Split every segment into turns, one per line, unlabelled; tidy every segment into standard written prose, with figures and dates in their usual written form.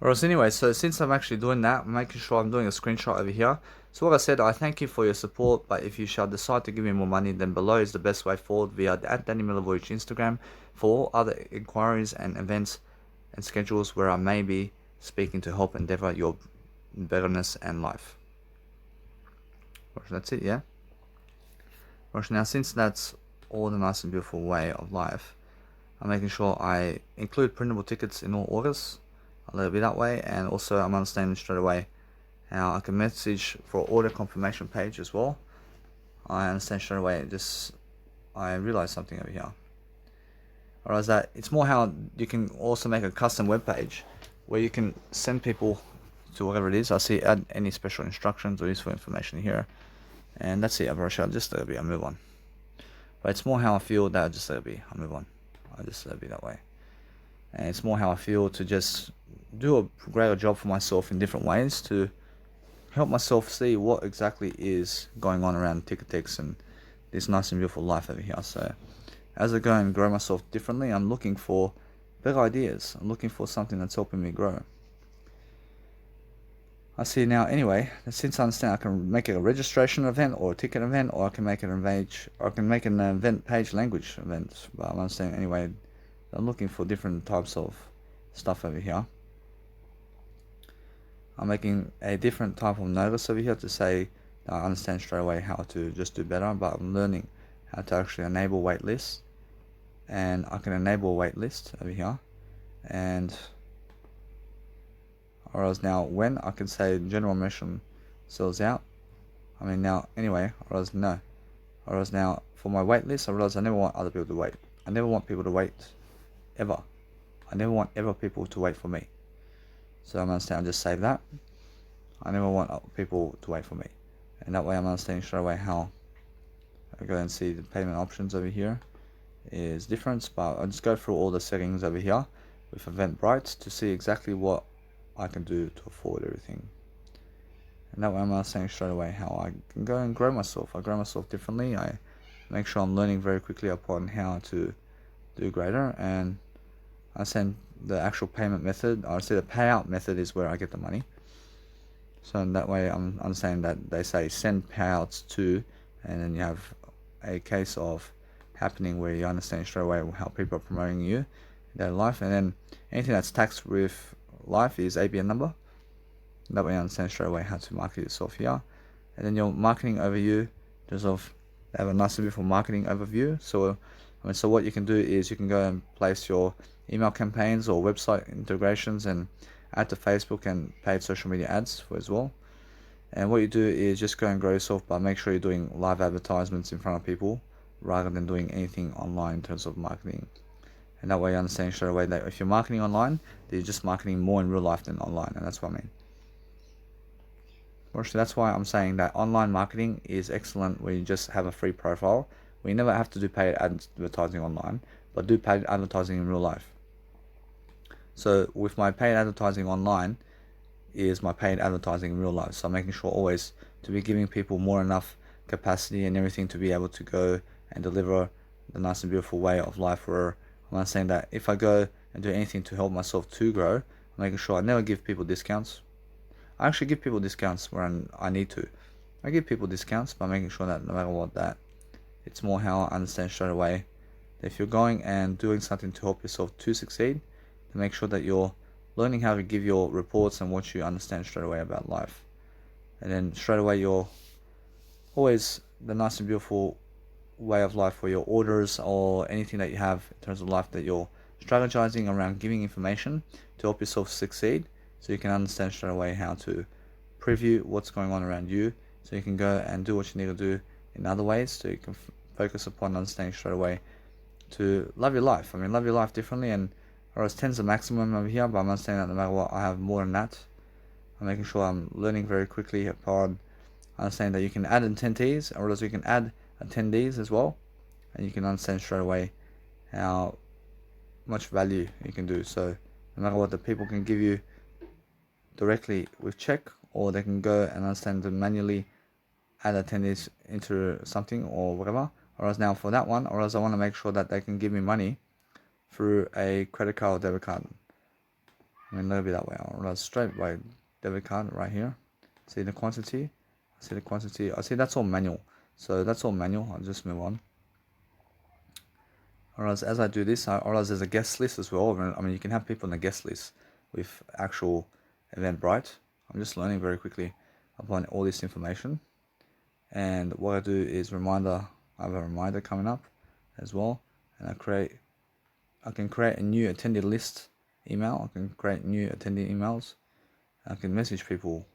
Alright, so anyway, so since I'm actually doing that, I'm making sure I'm doing a screenshot over here. So what I said, I thank you for your support, but if you shall decide to give me more money, then below is the best way forward via the at Danny Milivojevic Instagram for all other inquiries and events and schedules where I may be speaking to help endeavor your betterness and life. Alright, that's it, yeah? Alright, now since that's all the nice and beautiful way of life, I'm making sure I include printable tickets in all orders. I'll let it be that way, and also I'm understanding straight away how I can message for order confirmation page as well. I understand straight away, I realized something over here. Or is that it's more how you can also make a custom web page where you can send people to whatever it is. I see add any special instructions or useful information here. And that's it, I'll just let it be, I'll move on. But it's more how I feel that I just let it be, I'll move on. I'll just let it be that way. And it's more how I feel to just do a greater job for myself in different ways to help myself see what exactly is going on around Ticketek and this nice and beautiful life over here. So as I go and grow myself differently, I'm looking for better ideas. I'm looking for something that's helping me grow. I see now anyway, since I understand I can make it a registration event or a ticket event, or I can make it an event, or I can make an event page language event. But I'm understanding anyway, I'm looking for different types of stuff over here. I'm making a different type of notice over here to say I understand straight away how to just do better, but I'm learning how to actually enable waitlists, and I can enable a waitlist over here, and or else now when I can say general admission sells out. I mean now anyway, or else no, or else now for my waitlist I realize I never want other people to wait. I never want people to wait ever. I never want ever people to wait for me. So I'm understanding, I'll just save that. I never want people to wait for me. And that way I'm understanding straight away how I go and see the payment options over here is different, but I'll just go through all the settings over here with Eventbrite to see exactly what I can do to afford everything. And that way I'm understanding straight away how I can go and grow myself. I grow myself differently. I make sure I'm learning very quickly upon how to do greater, and I send the actual payment method. I see the payout method is where I get the money. So in that way I'm understanding that they say send payouts to, and then you have a case of happening where you understand straight away how people are promoting you in their life, and then anything that's taxed with life is ABN number. That way you understand straight away how to market yourself here. And then your marketing overview, they have a nice and beautiful marketing overview. So so what you can do is you can go and place your email campaigns or website integrations and add to Facebook and paid social media ads for as well. And what you do is just go and grow yourself by make sure you're doing live advertisements in front of people rather than doing anything online in terms of marketing. And that way you understand straight away that if you're marketing online, then you're just marketing more in real life than online, and that's what I mean. Actually, that's why I'm saying that online marketing is excellent when you just have a free profile. We never have to do paid advertising online, but do paid advertising in real life. So with my paid advertising online is my paid advertising in real life. So I'm making sure always to be giving people more enough capacity and everything to be able to go and deliver the nice and beautiful way of life, where I'm not saying that if I go and do anything to help myself to grow, I'm making sure I never give people discounts. I actually give people discounts when I need to. I give people discounts by making sure that no matter what, that it's more how I understand straight away that if you're going and doing something to help yourself to succeed, to make sure that you're learning how to give your reports and what you understand straight away about life. And then straight away you're always the nice and beautiful way of life for your orders or anything that you have in terms of life that you're strategizing around giving information to help yourself succeed, so you can understand straight away how to preview what's going on around you, so you can go and do what you need to do in other ways, so you can focus upon understanding straight away to love your life. I mean, love your life differently, and whereas 10's the maximum over here, but I'm understanding that no matter what, I have more than that. I'm making sure I'm learning very quickly upon understanding that you can add attendees, or else you can add attendees as well, and you can understand straight away how much value you can do. So no matter what, the people can give you directly with check, or they can go and understand to manually add attendees into something or whatever. Or else now for that one, or else I want to make sure that they can give me money through a credit card or debit card. I mean, let it be that way. I'll run straight by debit card right here. See the quantity. See the quantity. I see that's all manual. So that's all manual. I'll just move on. Whereas as I do this, whereas there's a guest list as well. I mean, you can have people on the guest list with actual Eventbrite. I'm just learning very quickly upon all this information. And what I do is reminder. I have a reminder coming up as well, and I can create a new attendee list email. I can create new attendee emails. I can message people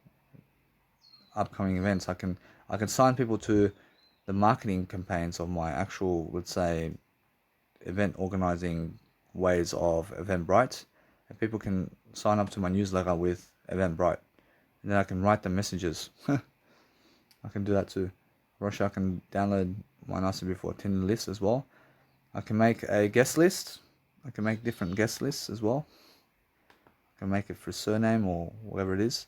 upcoming events. I can sign people to the marketing campaigns of my actual, let's say, event organizing ways of Eventbrite, and people can sign up to my newsletter with Eventbrite, and then I can write the messages. I can do that too. I can download my Nicer Before attendee list as well. I can make a guest list. I can make different guest lists as well. I can make it for surname or whatever it is,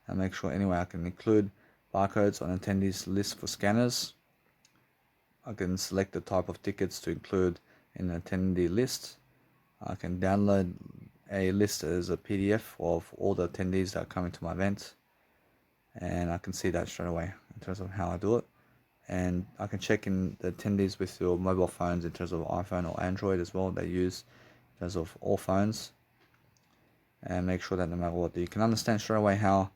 and make sure anyway I can include barcodes on attendees list for scanners. I can select the type of tickets to include in the attendee list. I can download a list as a PDF of all the attendees that are coming to my event, and I can see that straight away in terms of how I do it. And I can check in the attendees with your mobile phones in terms of iPhone or Android as well. They use in terms of all phones, and make sure that no matter what, you can understand straight away how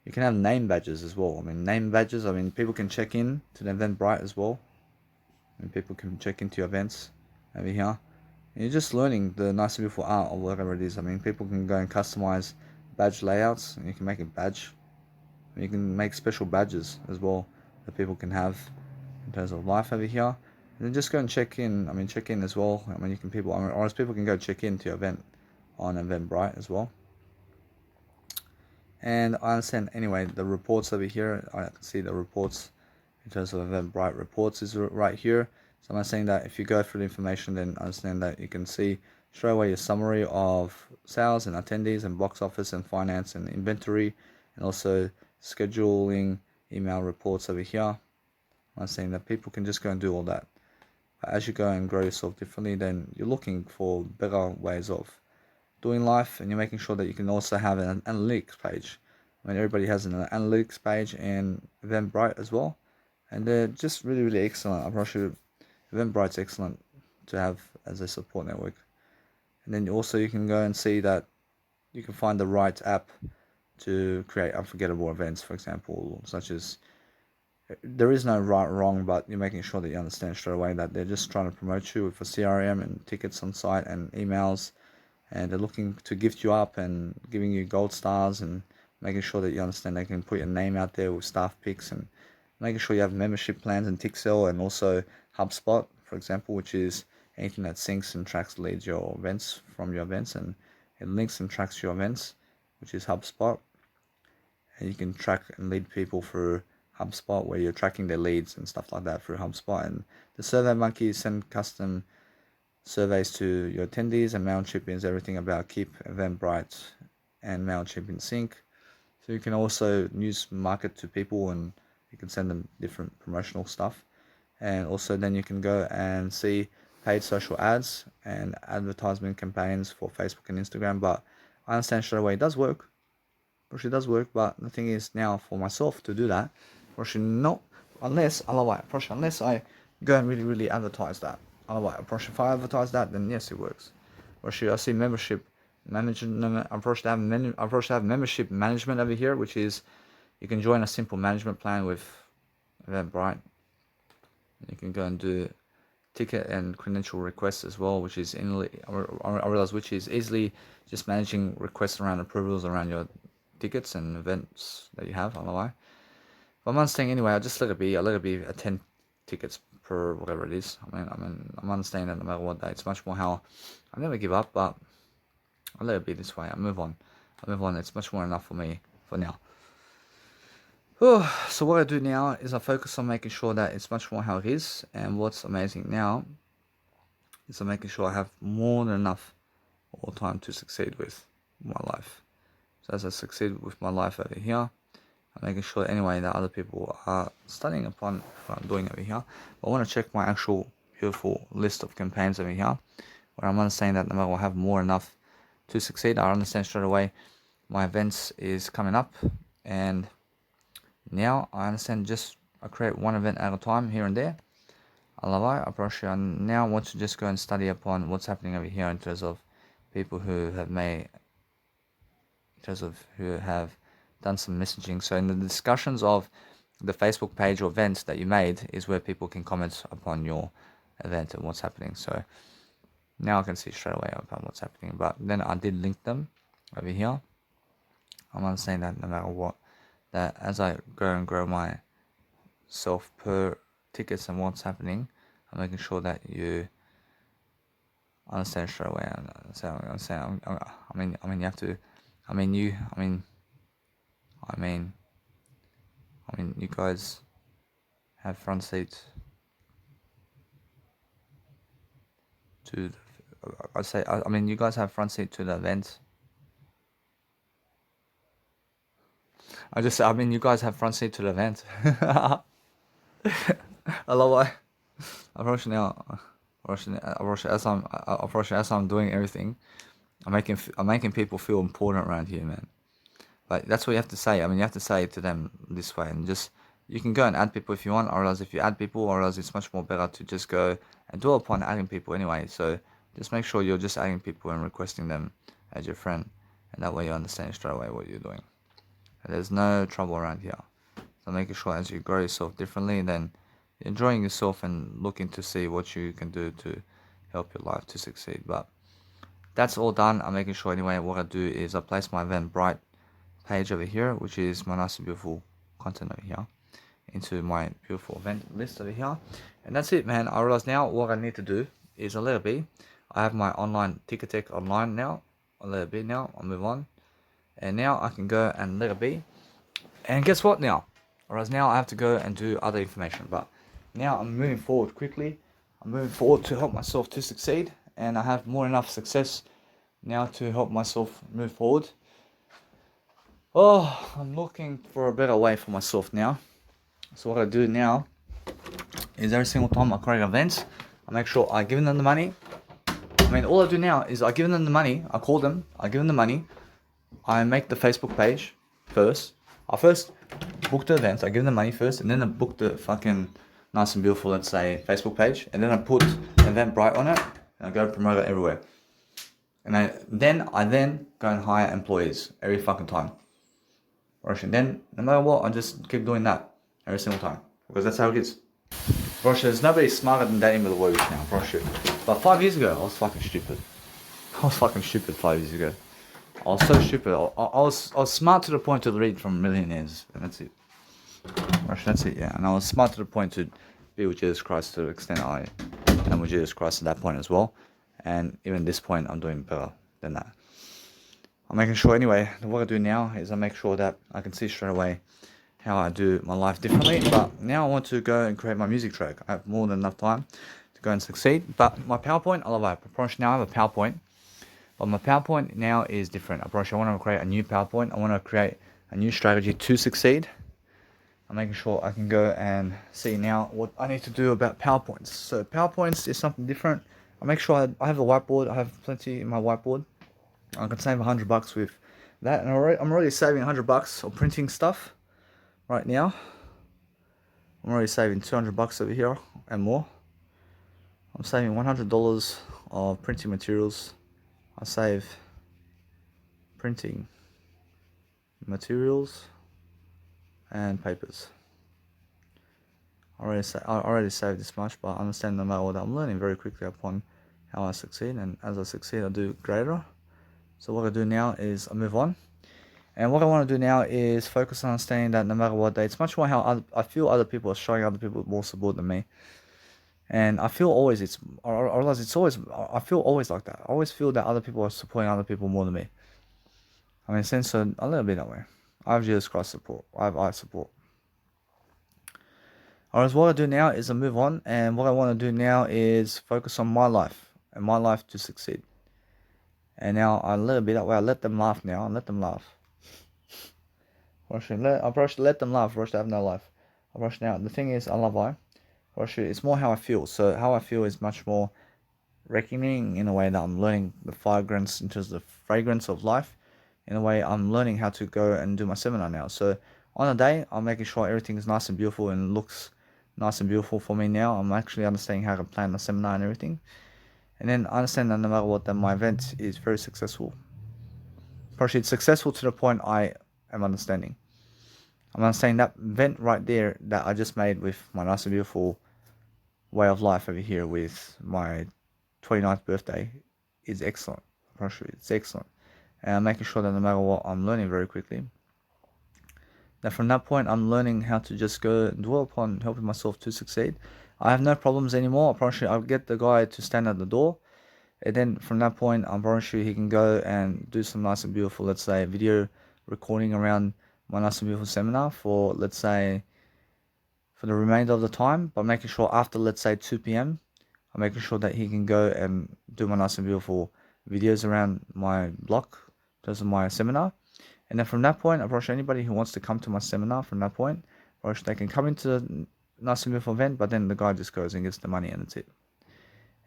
you can have name badges as well. I mean, name badges. I mean, people can check in to the Eventbrite as well, and people can check into your events over here. And you're just learning the Nicer Before art or whatever it is. I mean, people can go and customize badge layouts, and you can make a badge. You can make special badges as well that people can have in terms of life over here. And then just go and check in. I mean, check in as well. I mean, or else people can go check in to your event on Eventbrite as well. And I understand anyway the reports over here. I can see the reports in terms of Eventbrite reports is right here. So I'm saying that if you go through the information, then understand that you can see straight away your summary of sales and attendees and box office and finance and inventory, and also scheduling email reports over here. I'm saying that people can just go and do all that. But as you go and grow yourself differently, then you're looking for better ways of doing life, and you're making sure that you can also have an analytics page. I mean, everybody has an analytics page in Eventbrite as well, and they're just really, really excellent. I'm sure Eventbrite's excellent to have as a support network. And then also you can go and see that you can find the right app to create unforgettable events, for example, such as there is no right or wrong, but you're making sure that you understand straight away that they're just trying to promote you with a CRM and tickets on site and emails, and they're looking to gift you up and giving you gold stars, and making sure that you understand they can put your name out there with staff picks, and making sure you have membership plans and Tixel, and also HubSpot, for example, which is anything that syncs and tracks leads your events from your events, and it links and tracks your events, which is HubSpot. And you can track and lead people through HubSpot, where you're tracking their leads and stuff like that through HubSpot. And the SurveyMonkey send custom surveys to your attendees, and Mailchimp is everything about Keep, Eventbrite, and Mailchimp in sync. So you can also use market to people, and you can send them different promotional stuff. And also then you can go and see paid social ads and advertisement campaigns for Facebook and Instagram. But I understand straight away it does work. It does work, but the thing is now for myself to do that, unless I go and really advertise that. Otherwise, if I advertise that, then yes, it works. I see membership management. I'm supposed to have membership management over here, which is you can join a simple management plan with Eventbrite. You can go and do ticket and credential requests as well, which is which is easily just managing requests around approvals around your tickets and events that you have. Otherwise, but I'm understanding anyway. I just let it be. I let it be 10 tickets per whatever it is. I'm understanding that no matter what day, it's much more how I never give up, but I let it be this way. I move on. It's much more enough for me for now. So what I do now is I focus on making sure that it's much more how it is. And what's amazing now is I'm making sure I have more than enough all time to succeed with my life. So as I succeed with my life over here, I'm making sure anyway that other people are studying upon what I'm doing over here. But I want to check my actual beautiful list of campaigns over here, where I'm understanding that no matter what, I have more enough to succeed. I understand straight away my events is coming up, and now I understand just I create one event at a time here and there. I approach I now want to just go and study upon what's happening over here in terms of people who have done some messaging. So in the discussions of the Facebook page or events that you made is where people can comment upon your event and what's happening. So now I can see straight away about what's happening. But then I did link them over here. I'm understanding that no matter what, that as I go and grow my self per tickets and what's happening, I'm making sure that you understand straight away. You have to. You guys have front seat to. You guys have front seat to the event. You guys have front seat to the event. I love why. As I'm doing everything, I'm making people feel important around here, man. Like that's what you have to say. You have to say it to them this way, and just you can go and add people if you want, or else if you add people, or else it's much more better to just go and dwell upon adding people anyway. So just make sure you're just adding people and requesting them as your friend, and that way you understand straight away what you're doing. And there's no trouble around here. So making sure as you grow yourself differently, then you're enjoying yourself and looking to see what you can do to help your life to succeed. But that's all done. I'm making sure anyway. What I do is I place my Eventbrite page over here, which is my nice and beautiful content over here, into my beautiful event list over here, and that's it, man. I realize now what I need to do is a little bit. I have my online Ticketek online now. A little bit now. I'll move on, and now I can go and let it be. And guess what now? Whereas now I have to go and do other information, but now I'm moving forward quickly. I'm moving forward to help myself to succeed, and I have more than enough success now to help myself move forward. Oh, I'm looking for a better way for myself now. So what I do now is every single time I create events, I make sure I give them the money. All I do now is I give them the money. I call them. I give them the money. I make the Facebook page first. I first book the events. I give them the money first, and then I book the fucking nice and beautiful, let's say, Facebook page, and then I put Eventbrite on it, and I go promote it everywhere. And I then go and hire employees every fucking time. And then no matter what, I just keep doing that every single time, because that's how it is. There's nobody smarter than that in the world now, But 5 years ago, I was fucking stupid. 5 years ago. I was so stupid. I was smart to the point to read from millionaires, and that's it. That's it, yeah. And I was smart to the point to be with Jesus Christ to the extent I am with Jesus Christ at that point as well. And even this point, I'm doing better than that. I'm making sure anyway, what I do now is I make sure that I can see straight away how I do my life differently. But now I want to go and create my music track. I have more than enough time to go and succeed. But my PowerPoint, I love it. I now have a PowerPoint. But my PowerPoint now is different. I want to create a new PowerPoint. I want to create a new strategy to succeed. I'm making sure I can go and see now what I need to do about PowerPoints. So PowerPoints is something different. I make sure I have a whiteboard. I have plenty in my whiteboard. I can save $100 with that, and I'm already saving $100 on printing stuff right now. I'm already saving $200 over here and more. I'm saving $100 of printing materials. I save printing materials and papers. I already saved this much, but I understand no matter what, I'm learning very quickly upon how I succeed, and as I succeed, I do greater. So what I do now is I move on, and what I want to do now is focus on understanding that no matter what day, it's much more how I feel other people are showing other people more support than me, and I feel always I feel always like that. I always feel that other people are supporting other people more than me. Sense a little bit that way. I have Jesus Christ support. I have I support. Alright, what I do now is I move on, and what I want to do now is focus on my life and my life to succeed. And now I let them laugh now. I let them laugh. I let them laugh. I have no life. Now. The thing is, I love I. It's more how I feel. So how I feel is much more reckoning in a way that I'm learning the fragrance in terms of fragrance of life. In a way, I'm learning how to go and do my seminar now. So on a day, I'm making sure everything is nice and beautiful and looks nice and beautiful for me now. I'm actually understanding how to plan the seminar and everything. And then I understand that no matter what, that my event is very successful. Partially, it's successful to the point I am understanding. I'm understanding that event right there that I just made with my nice and beautiful way of life over here with my 29th birthday is excellent. Partially, it's excellent. And I'm making sure that no matter what, I'm learning very quickly. Now from that point, I'm learning how to just go and dwell upon helping myself to succeed. I have no problems anymore. Partially, I'll get the guy to stand at the door. And then from that point, I'm pretty sure he can go and do some nice and beautiful, let's say, video recording around my nice and beautiful seminar for, let's say, for the remainder of the time. But making sure after, let's say, 2 p.m., I'm making sure that he can go and do my nice and beautiful videos around my block, in terms of my seminar. And then from that point, I approach anybody who wants to come to my seminar from that point. Approach, they can come into the nice and beautiful event, but then the guy just goes and gets the money and that's it.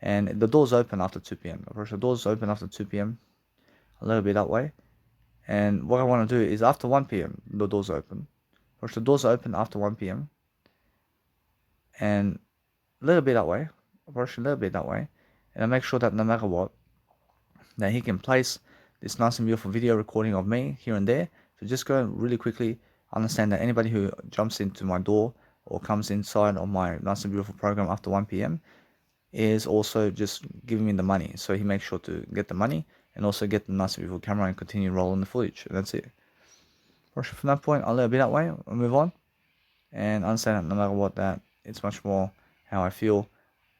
And the doors open after 2 p.m. Approach, the doors open after 2 p.m. a little bit that way. And what I want to do is after 1 p.m. the doors open. Approach, the doors open after 1 p.m. and a little bit that way. Approach a little bit that way. And I make sure that no matter what, that he can place this nice and beautiful video recording of me here and there. So just go really quickly understand that anybody who jumps into my door or comes inside of my nice and beautiful program after 1 p.m. is also just giving me the money. So he makes sure to get the money and also get the nice and beautiful camera and continue rolling the footage. And that's it. From that point, I'll let it be that way. I'll move on and understand that no matter what, that it's much more how I feel,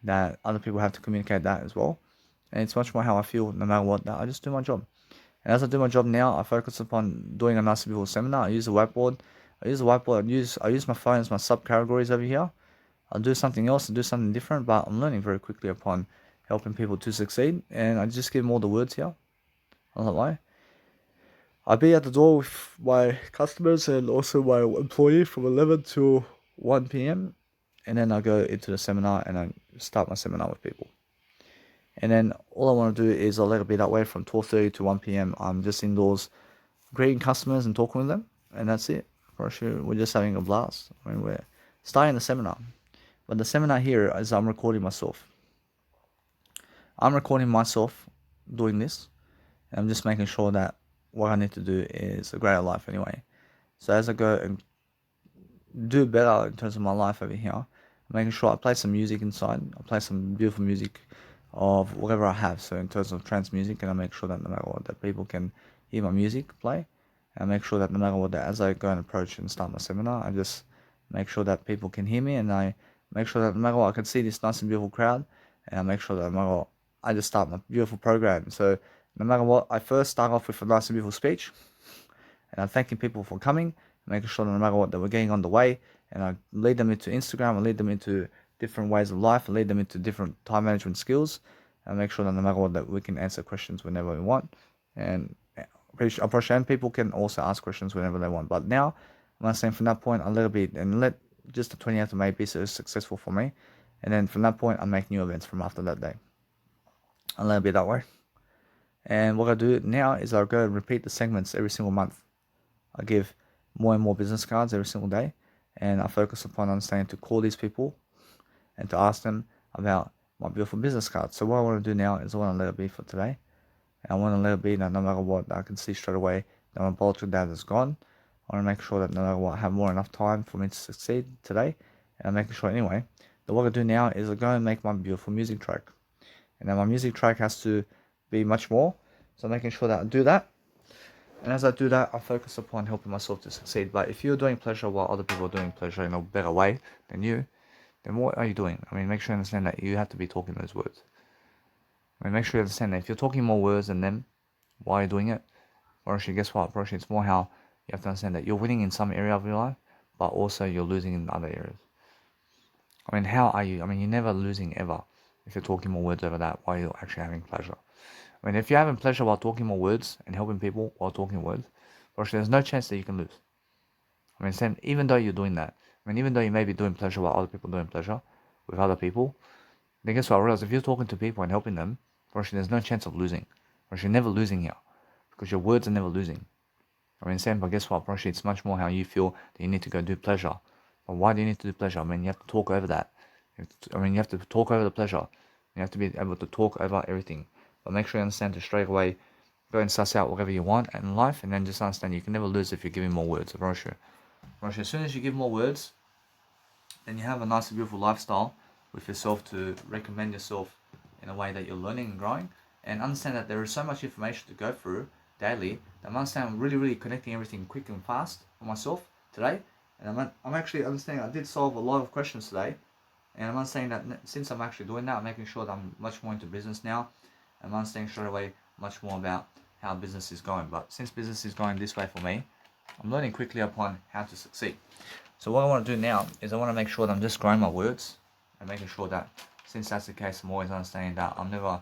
that other people have to communicate that as well. And it's much more how I feel no matter what, that I just do my job. And as I do my job now, I focus upon doing a nice and beautiful seminar. I use the whiteboard. I use my phone as my subcategories over here. I'll do something else, I'll do something different, but I'm learning very quickly upon helping people to succeed. And I just give them all the words here. I'm not lying. I'll be at the door with my customers and also my employee from 11 to 1 p.m. And then I go into the seminar and I start my seminar with people. And then all I want to do is I'll let it be that way from 12:30 to 1 p.m. I'm just indoors greeting customers and talking with them. And that's it. For sure, we're just having a blast. I mean, we're starting the seminar. But the seminar here is I'm recording myself. I'm recording myself doing this. And I'm just making sure that what I need to do is a greater life anyway. So as I go and do better in terms of my life over here, I'm making sure I play some music inside. I play some beautiful music of whatever I have. So in terms of trance music, and I make sure that no matter what, that people can hear my music play. And I make sure that no matter what, that as I go and approach and start my seminar, I just make sure that people can hear me, and I make sure that no matter what, I can see this nice and beautiful crowd, and I make sure that no matter what, I just start my beautiful program. So no matter what, I first start off with a nice and beautiful speech, and I'm thanking people for coming, making sure that no matter what, that we're getting on the way, and I lead them into Instagram, I lead them into different ways of life, I lead them into different time management skills, and make sure that no matter what, that we can answer questions whenever we want, and and people can also ask questions whenever they want. But now, I'm saying from that point, a little bit, and let just the 28th of May be so successful for me, and then from that point, I make new events from after that day. A little bit that way. And what I do now is I go and repeat the segments every single month. I give more and more business cards every single day, and I focus upon understanding to call these people and to ask them about my beautiful business cards. So what I want to do now is I want to let it be for today. And I want to let it be that no matter what, I can see straight away that my bulletproof dad is gone. I want to make sure that no matter what, I have more enough time for me to succeed today. And I'm making sure anyway that what I do now is I go and make my beautiful music track. And then my music track has to be much more. So I'm making sure that I do that. And as I do that, I focus upon helping myself to succeed. But if you're doing pleasure while other people are doing pleasure in a better way than you, then what are you doing? I mean, make sure you understand that you have to be talking those words. I mean, make sure you understand that if you're talking more words than them, why are you doing it? Or actually, guess what? Actually, it's more how you have to understand that you're winning in some area of your life, but also you're losing in other areas. I mean, how are you? I mean, you're never losing ever if you're talking more words over that while you're actually having pleasure. I mean, if you're having pleasure while talking more words and helping people while talking words, actually, there's no chance that you can lose. I mean, even though you're doing that, I mean, even though you may be doing pleasure while other people are doing pleasure with other people, then guess what? I realize if you're talking to people and helping them, actually, there's no chance of losing. Actually, you're never losing here. because your words are never losing. I mean, same, but guess what, Roshi? It's much more how you feel that you need to go do pleasure. But why do you need to do pleasure? I mean, you have to talk over that. You have to talk over the pleasure. You have to be able to talk over everything. But make sure you understand to straight away go and suss out whatever you want in life, and then just understand you can never lose if you're giving more words. Roshi, as soon as you give more words, then you have a nice, beautiful lifestyle with yourself to recommend yourself in a way that you're learning and growing. And understand that there is so much information to go through daily that I'm understanding really, really connecting everything quick and fast for myself today. And I'm actually understanding I did solve a lot of questions today. And I'm understanding that since I'm actually doing that, I'm making sure that I'm much more into business now. I'm understanding straight away much more about how business is going. But since business is going this way for me, I'm learning quickly upon how to succeed. So what I want to do now is I want to make sure that I'm just growing my words and making sure that since that's the case, I'm always understanding that I'm never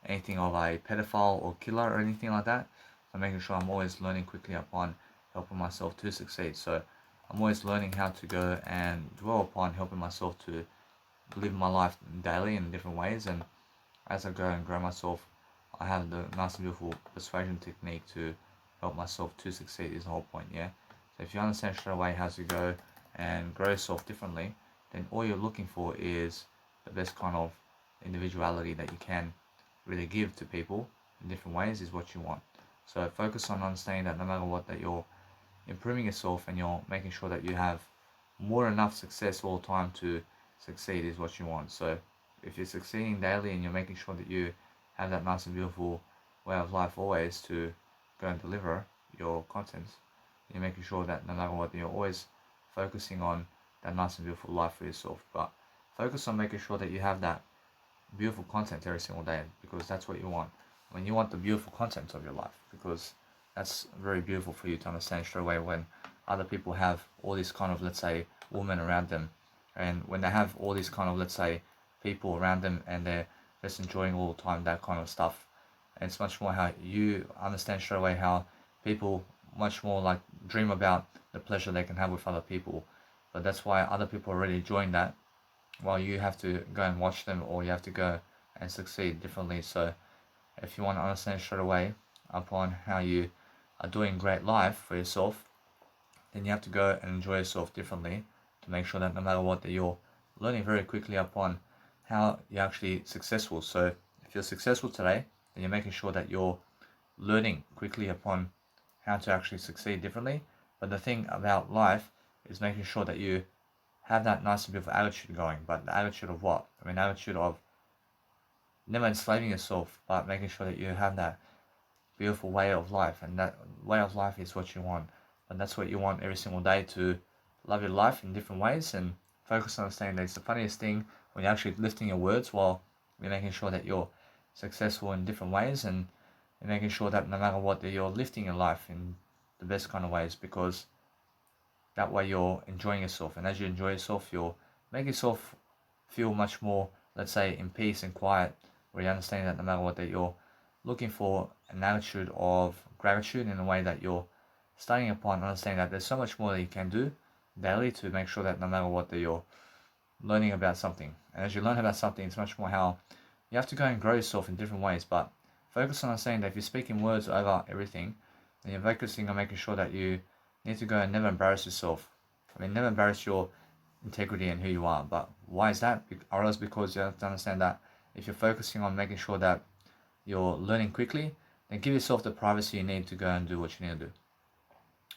anything of a pedophile or killer or anything like that. So making sure I'm always learning quickly upon helping myself to succeed. So I'm always learning how to go and dwell upon helping myself to live my life daily in different ways. And as I go and grow myself, I have the nice and beautiful persuasion technique to help myself to succeed is the whole point, yeah? So if you understand straight away how to go and grow yourself differently, then all you're looking for is the best kind of individuality that you can really give to people in different ways is what you want. So focus on understanding that no matter what, that you're improving yourself and you're making sure that you have more than enough success all the time to succeed is what you want. So if you're succeeding daily and you're making sure that you have that nice and beautiful way of life always to go and deliver your content, you're making sure that no matter what, you're always focusing on that nice and beautiful life for yourself. But focus on making sure that you have that beautiful content every single day, because that's what you want. When you want the beautiful content of your life, because that's very beautiful for you to understand straight away when other people have all these kind of, let's say, women around them, and when they have all these kind of, let's say, people around them and they're just enjoying all the time that kind of stuff. And it's much more how you understand straight away how people much more like dream about the pleasure they can have with other people. But that's why other people are already enjoying that, while you have to go and watch them, or you have to go and succeed differently. So if you want to understand straight away upon how you are doing great life for yourself, then you have to go and enjoy yourself differently to make sure that no matter what, that you're learning very quickly upon how you're actually successful. So if you're successful today, then you're making sure that you're learning quickly upon how to actually succeed differently. But the thing about life is making sure that you have that nice and beautiful attitude going. But the attitude of what? I mean, attitude of never enslaving yourself, but making sure that you have that beautiful way of life. And that way of life is what you want. And that's what you want every single day, to love your life in different ways and focus on understanding that it's the funniest thing when you're actually lifting your words while you're making sure that you're successful in different ways, and you're making sure that no matter what, that you're lifting your life in the best kind of ways, because that way you're enjoying yourself. And as you enjoy yourself, you'll make yourself feel much more, let's say, in peace and quiet, where you understand that no matter what, that you're looking for an attitude of gratitude in a way that you're starting upon understanding that there's so much more that you can do daily to make sure that no matter what, that you're learning about something. And as you learn about something, it's much more how you have to go and grow yourself in different ways. But focus on understanding that if you're speaking words over everything, then you're focusing on making sure that you need to go and never embarrass yourself. I mean, never embarrass your integrity and who you are. But why is that? Or else because you have to understand that if you're focusing on making sure that you're learning quickly, then give yourself the privacy you need to go and do what you need to do.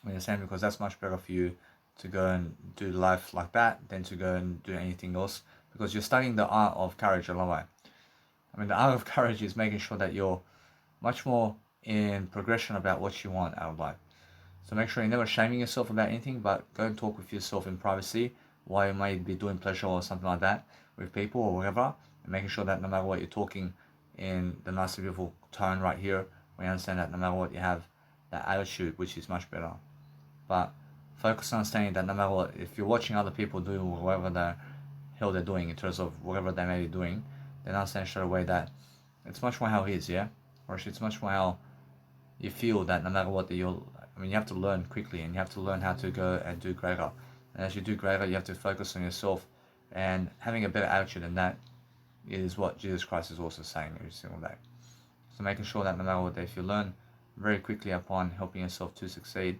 I understand, because that's much better for you to go and do life like that than to go and do anything else, because you're studying the art of courage a long way. I mean, the art of courage is making sure that you're much more in progression about what you want out of life. So make sure you're never shaming yourself about anything, but go and talk with yourself in privacy while you might be doing pleasure or something like that with people or whatever, and making sure that no matter what, you're talking in the nice and beautiful tone right here. We understand that no matter what, you have that attitude, which is much better. But focus on understanding that no matter what, if you're watching other people do whatever the hell they're doing in terms of whatever they may be doing, then understand straight away that it's much more how it is, yeah? Or it's much more how you feel that no matter what, that you'll, I mean, you have to learn quickly and you have to learn how to go and do greater. And as you do greater, you have to focus on yourself and having a better attitude, and that is what Jesus Christ is also saying every single day. So making sure that no matter what, if you learn very quickly upon helping yourself to succeed,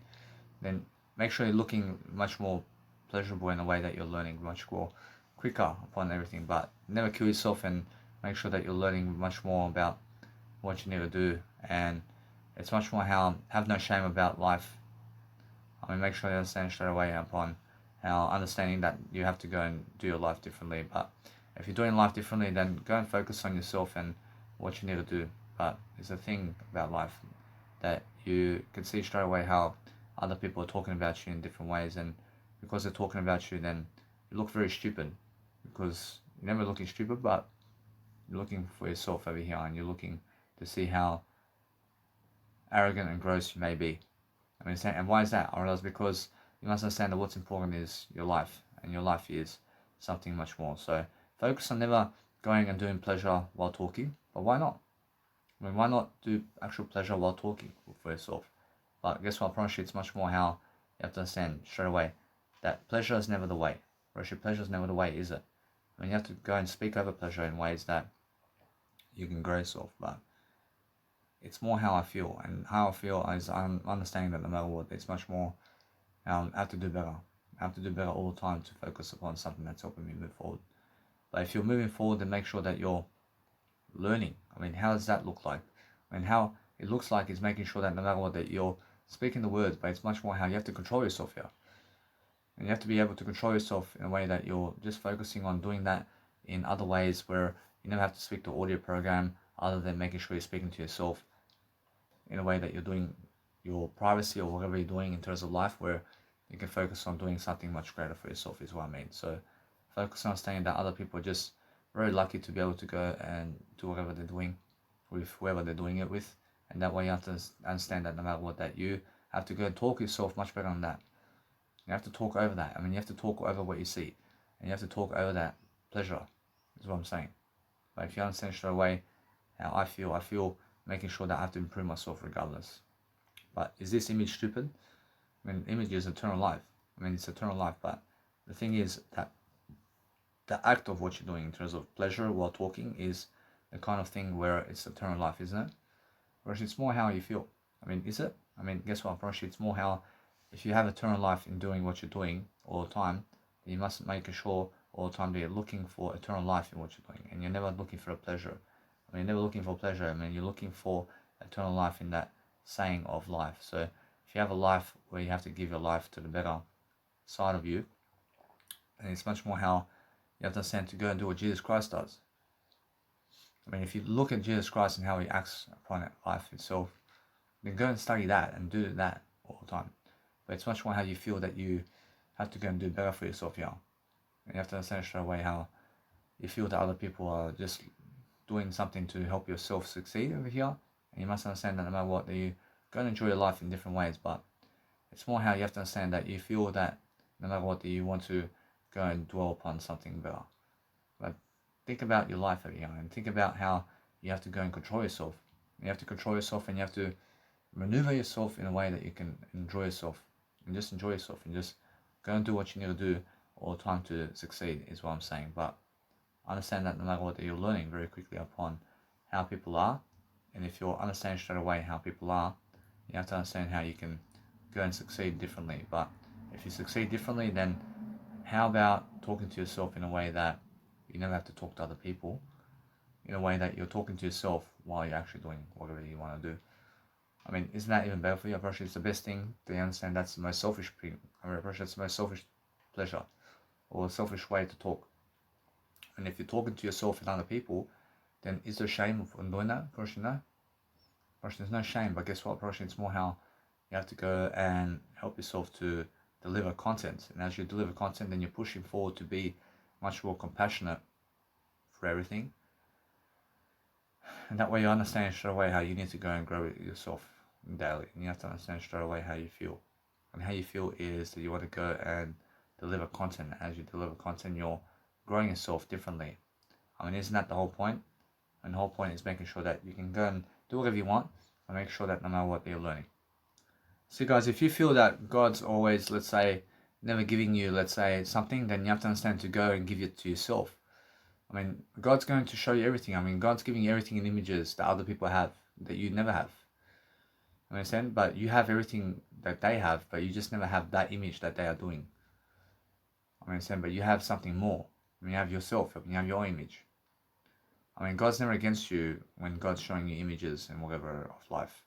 then make sure you're looking much more pleasurable in a way that you're learning much more quicker upon everything. But never kill yourself, and make sure that you're learning much more about what you need to do. And it's much more how have no shame about life. I mean, make sure you understand straight away upon how understanding that you have to go and do your life differently. But if you're doing life differently, then go and focus on yourself and what you need to do. But it's a thing about life that you can see straight away how other people are talking about you in different ways, and because they're talking about you, then you look very stupid, because you're never looking stupid, but you're looking for yourself over here, and you're looking to see how arrogant and gross you may be. I mean, and why is that? I realize because you must understand that what's important is your life, and your life is something much more. So focus on never going and doing pleasure while talking. But why not? I mean, why not do actual pleasure while talking for yourself? But guess what? I promise you, it's much more how you have to understand straight away that pleasure is never the way. Or actually, pleasure is never the way, is it? I mean, you have to go and speak over pleasure in ways that you can grow yourself. But it's more how I feel, and how I feel is I'm understanding that no matter what, it's much more I have to do better. I have to do better all the time to focus upon something that's helping me move forward. But if you're moving forward, then make sure that you're learning. I mean, how does that look like? I mean, how it looks like is making sure that no matter what, that you're speaking the words, but it's much more how you have to control yourself here. And you have to be able to control yourself in a way that you're just focusing on doing that in other ways where you never have to speak to audio program other than making sure you're speaking to yourself in a way that you're doing your privacy or whatever you're doing in terms of life, where you can focus on doing something much greater for yourself is what I mean. So focus on understanding that other people are just very lucky to be able to go and do whatever they're doing with whoever they're doing it with. And that way you have to understand that no matter what, that you have to go and talk yourself much better than that. You have to talk over that. I mean, you have to talk over what you see, and you have to talk over that pleasure, is what I'm saying. But if you understand straight away how I feel making sure that I have to improve myself regardless. But is this image stupid? I mean, image is eternal life. I mean, it's eternal life, but the thing is that the act of what you're doing in terms of pleasure while talking is the kind of thing where it's eternal life, isn't it? Whereas it's more how you feel. I mean, is it? I mean, guess what? Actually, it's more how, if you have eternal life in doing what you're doing all the time, then you must make sure all the time that you're looking for eternal life in what you're doing, and you're never looking for a pleasure. I mean, you're never looking for pleasure. I mean, you're looking for eternal life in that saying of life. So if you have a life where you have to give your life to the better side of you, and it's much more how you have to understand to go and do what Jesus Christ does. I mean, if you look at Jesus Christ and how he acts upon life itself, then go and study that and do that all the time. But it's much more how you feel that you have to go and do better for yourself here. And you have to understand straight away how you feel that other people are just doing something to help yourself succeed over here. And you must understand that no matter what, that you go and enjoy your life in different ways. But it's more how you have to understand that you feel that no matter what, that you want to go and dwell upon something better. But think about your life over here, and think about how you have to go and control yourself. You have to control yourself, and you have to maneuver yourself in a way that you can enjoy yourself, and just enjoy yourself, and just go and do what you need to do all the time to succeed, is what I'm saying. But understand that no matter what, that you're learning very quickly upon how people are, and if you're understanding straight away how people are, you have to understand how you can go and succeed differently. But if you succeed differently, then how about talking to yourself in a way that you never have to talk to other people, in a way that you're talking to yourself while you're actually doing whatever you want to do. I mean, isn't that even better for you? I'm pretty sure it's the best thing. Do you understand that's the most selfish thing? I'm pretty sure it's the most selfish pleasure, or selfish way to talk. And if you're talking to yourself and other people, then is there shame in doing that? Probably no. Probably there's no shame, but guess what? Probably it's more how you have to go and help yourself to deliver content. And as you deliver content, then you're pushing forward to be much more compassionate for everything. And that way you understand straight away how you need to go and grow yourself daily. And you have to understand straight away how you feel. And how you feel is that you want to go and deliver content. As you deliver content, you're growing yourself differently. I mean, isn't that the whole point? And the whole point is making sure that you can go and do whatever you want, and make sure that no matter what, you're learning. So guys, if you feel that God's always, let's say, never giving you, let's say, something, then you have to understand to go and give it to yourself. I mean, God's going to show you everything. I mean, God's giving you everything in images that other people have, that you never have. Understand? But you have everything that they have, but you just never have that image that they are doing. Understand? But you have something more. You have yourself. You have your image. God's never against you when God's showing you images and whatever of life.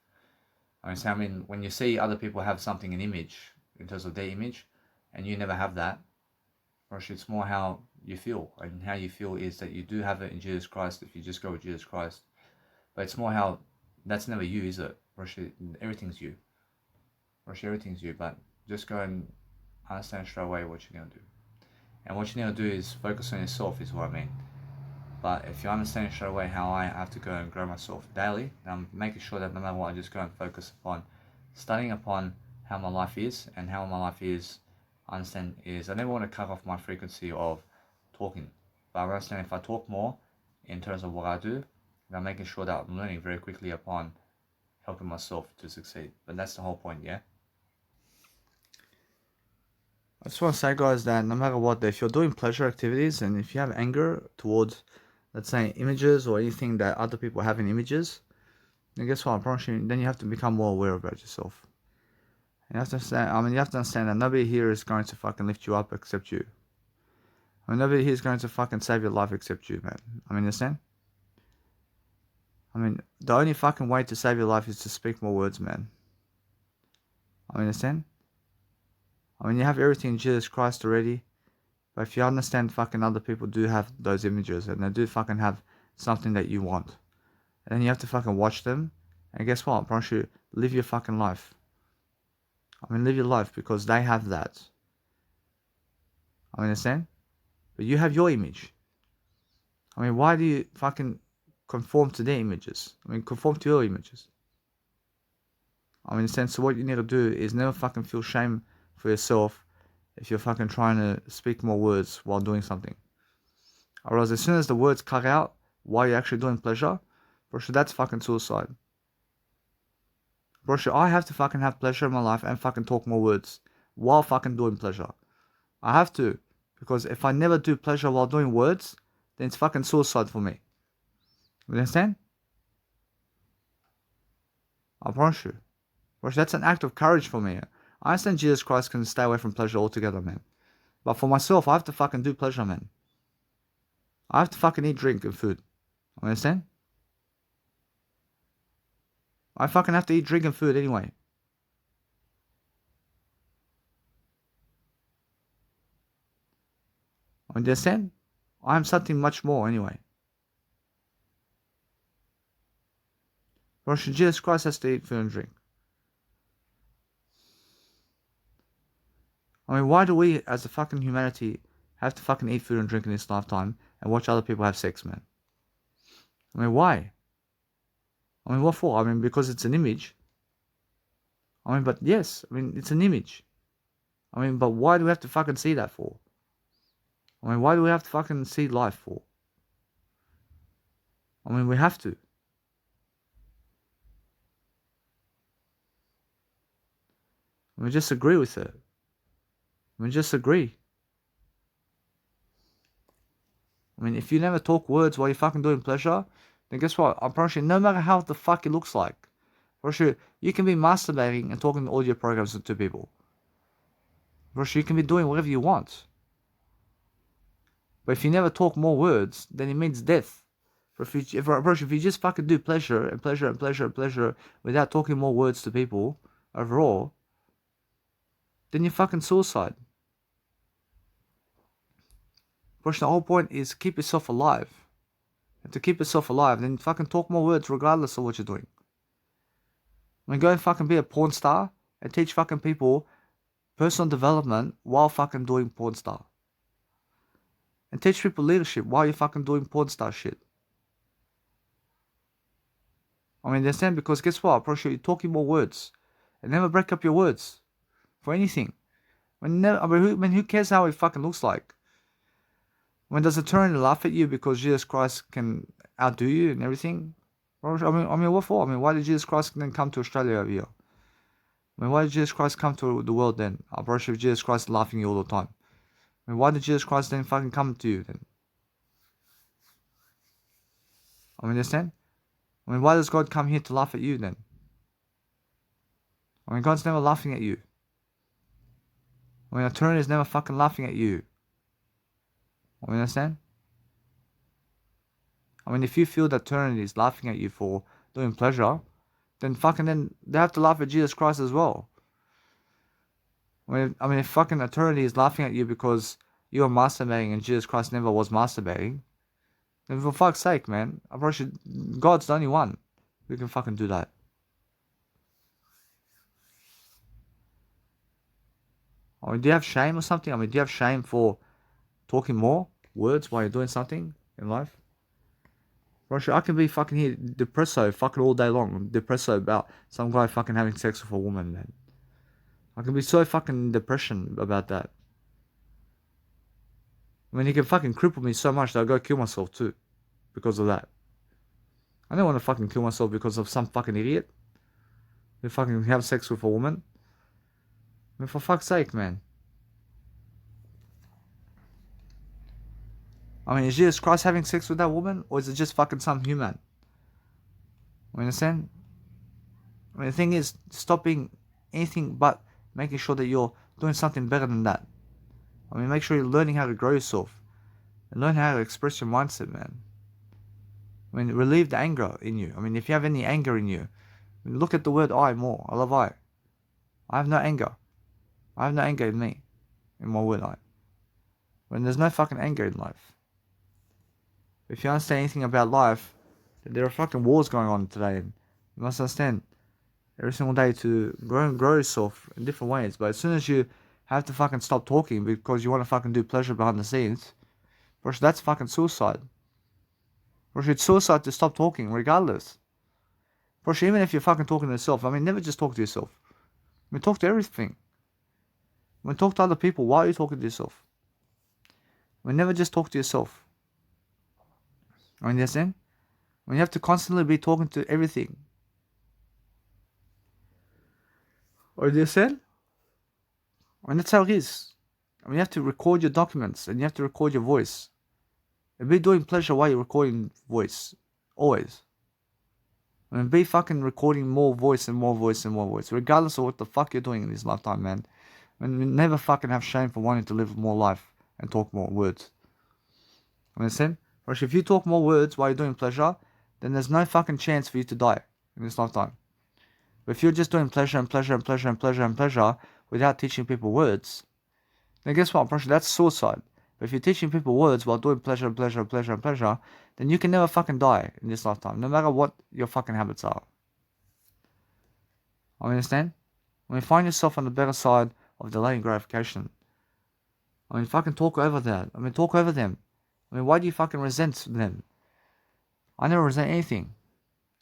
When you see other people have something, an image, in terms of their image, and you never have that, it's more how you feel. And how you feel is that you do have it in Jesus Christ if you just go with Jesus Christ. But it's more how that's never you, is it? Everything's you. Everything's you, but just go and understand straight away what you're going to do. And what you need to do is focus on yourself, is what I mean. But if you understand straight away how I have to go and grow myself daily, I'm making sure that no matter what, I just go and focus upon studying upon how my life is, and how my life is, I understand is I never want to cut off my frequency of talking. But I understand if I talk more in terms of what I do, then I'm making sure that I'm learning very quickly upon helping myself to succeed. But that's the whole point, yeah? I just want to say, guys, that no matter what, if you're doing pleasure activities and if you have anger towards, let's say, images or anything that other people have in images, then guess what? I promise you, then you have to become more aware about yourself. And you have to understand, you have to understand that nobody here is going to fucking lift you up except you. Nobody here is going to fucking save your life except you, man. Understand? The only fucking way to save your life is to speak more words, man. Understand? You have everything in Jesus Christ already. But if you understand, fucking other people do have those images, and they do fucking have something that you want. And then you have to fucking watch them. And guess what? I promise you, live your fucking life. Live your life, because they have that. Understand? But you have your image. Why do you fucking conform to their images? Conform to your images. So what you need to do is never fucking feel shame for yourself if you're fucking trying to speak more words while doing something. Otherwise, as soon as the words cut out while you're actually doing pleasure, bro, that's fucking suicide. Bro, I have to fucking have pleasure in my life and fucking talk more words while fucking doing pleasure. I have to. Because if I never do pleasure while doing words, then it's fucking suicide for me. You understand? I promise you. Bro, that's an act of courage for me. I understand Jesus Christ can stay away from pleasure altogether, man. But for myself, I have to fucking do pleasure, man. I have to fucking eat, drink, and food. Understand? I fucking have to eat, drink, and food anyway. Understand? I am something much more anyway. Bro, Jesus Christ has to eat, food, and drink. Why do we, as a fucking humanity, have to fucking eat food and drink in this lifetime and watch other people have sex, man? Why? What for? Because it's an image. But yes, it's an image. But why do we have to fucking see that for? Why do we have to fucking see life for? We have to. We just agree with it. We just agree. If you never talk words while you're fucking doing pleasure, then guess what? I promise you, no matter how the fuck it looks like, I promise you can be masturbating and talking audio programs to people. I promise you can be doing whatever you want. But if you never talk more words, then it means death. If you just fucking do pleasure and pleasure and pleasure and pleasure without talking more words to people overall, then you're fucking suicide. Bro, the whole point is keep yourself alive. And to keep yourself alive, then fucking talk more words regardless of what you're doing. Go and fucking be a porn star and teach fucking people personal development while fucking doing porn star. And teach people leadership while you're fucking doing porn star shit. Understand? Because guess what? I'm sure you're talking more words. And never break up your words. For anything. Who cares how it fucking looks like? Does it turn and laugh at you because Jesus Christ can outdo you and everything? What for? Why did Jesus Christ then come to Australia over here? Why did Jesus Christ come to the world then? I'm pretty sure Jesus Christ laughing at you all the time. Why did Jesus Christ then fucking come to you then? Understand? Why does God come here to laugh at you then? I mean, God's never laughing at you. I mean, eternity is never fucking laughing at you. I mean, understand? I mean, if you feel that eternity is laughing at you for doing pleasure, then they have to laugh at Jesus Christ as well. I mean, if fucking eternity is laughing at you because you are masturbating and Jesus Christ never was masturbating, then for fuck's sake, man, God's the only one who can fucking do that. I mean, do you have shame or something? I mean, do you have shame for talking more words while you're doing something in life? I can be fucking here depresso fucking all day long. Depresso about some guy fucking having sex with a woman, man. I can be so fucking depression about that. I mean, he can fucking cripple me so much that I'll go kill myself too. Because of that. I don't want to fucking kill myself because of some fucking idiot who fucking have sex with a woman. I mean, for fuck's sake, man. I mean, is Jesus Christ having sex with that woman? Or is it just fucking some human? You understand? I mean, the thing is, stop being anything but making sure that you're doing something better than that. I mean, make sure you're learning how to grow yourself. And learn how to express your mindset, man. I mean, relieve the anger in you. I mean, if you have any anger in you, look at the word I more. I love I. I have no anger. I have no anger in me. In my word I. When there's no fucking anger in life. If you understand anything about life, there are fucking wars going on today. You must understand every single day to grow yourself in different ways. But as soon as you have to fucking stop talking because you want to fucking do pleasure behind the scenes, bro, that's fucking suicide. Bro, it's suicide to stop talking regardless. Bro, even if you're fucking talking to yourself, I mean, never just talk to yourself. I mean, talk to everything. I mean, talk to other people. Why are you talking to yourself? I mean, never just talk to yourself. I mean, you understand? I mean, you have to constantly be talking to everything. Or do you understand? I mean, that's how it is. I mean, you have to record your documents and you have to record your voice. And be doing pleasure while you're recording voice. Always. I mean, be fucking recording more voice and more voice and more voice. Regardless of what the fuck you're doing in this lifetime, man. I mean, never fucking have shame for wanting to live more life and talk more words. Understand? If you talk more words while you're doing pleasure, then there's no fucking chance for you to die in this lifetime. But if you're just doing pleasure and pleasure and pleasure and pleasure and pleasure without teaching people words, then guess what, that's suicide. But if you're teaching people words while doing pleasure and pleasure and pleasure and pleasure, then you can never fucking die in this lifetime, no matter what your fucking habits are. I understand? I mean, find yourself on the better side of delaying gratification. I mean, fucking talk over that. I mean, talk over them. I mean, why do you fucking resent them? I never resent anything.